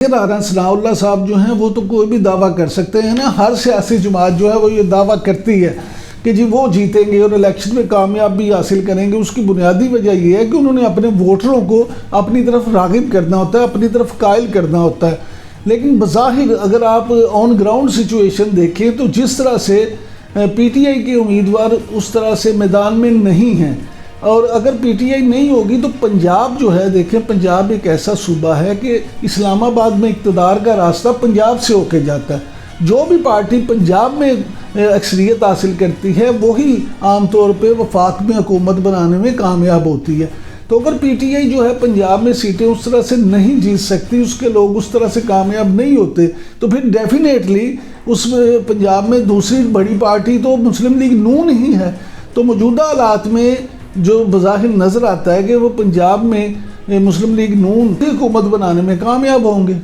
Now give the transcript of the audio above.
राना सनाउल्लाह साहब जो हैं वो तो कोई भी दावा कर सकते हैं ना। हर सियासी जमात जो है वो ये दावा करती है कि जी वो जीतेंगे और इलेक्शन में कामयाबी हासिल करेंगे। उसकी बुनियादी वजह ये है कि उन्होंने अपने वोटरों को अपनी तरफ राग़िब करना होता है, अपनी तरफ कायल करना होता है। लेकिन बज़ाहिर अगर आप ऑन ग्राउंड सिचुएशन देखें तो जिस तरह से पीटीआई के उम्मीदवार उस तरह से मैदान में नहीं हैं, और अगर पीटीआई नहीं होगी तो पंजाब जो है, देखें पंजाब एक ऐसा सूबा है कि इस्लामाबाद में इक़्तिदार का रास्ता पंजाब से होके जाता है। जो भी पार्टी पंजाब में अक्सरियत हासिल करती है वही आमतौर पे वफाक में हुकूमत बनाने में कामयाब होती है। तो अगर पीटीआई जो है पंजाब में सीटें उस तरह से नहीं जीत सकती, उसके लोग उस तरह से कामयाब नहीं होते, तो फिर डेफिनेटली उसमें पंजाब में दूसरी बड़ी पार्टी तो मुस्लिम लीग नून ही है। तो मौजूदा हालात में जो बज़ाहिर नज़र आता है कि वो पंजाब में मुस्लिम लीग नून हुकूमत बनाने में कामयाब होंगे।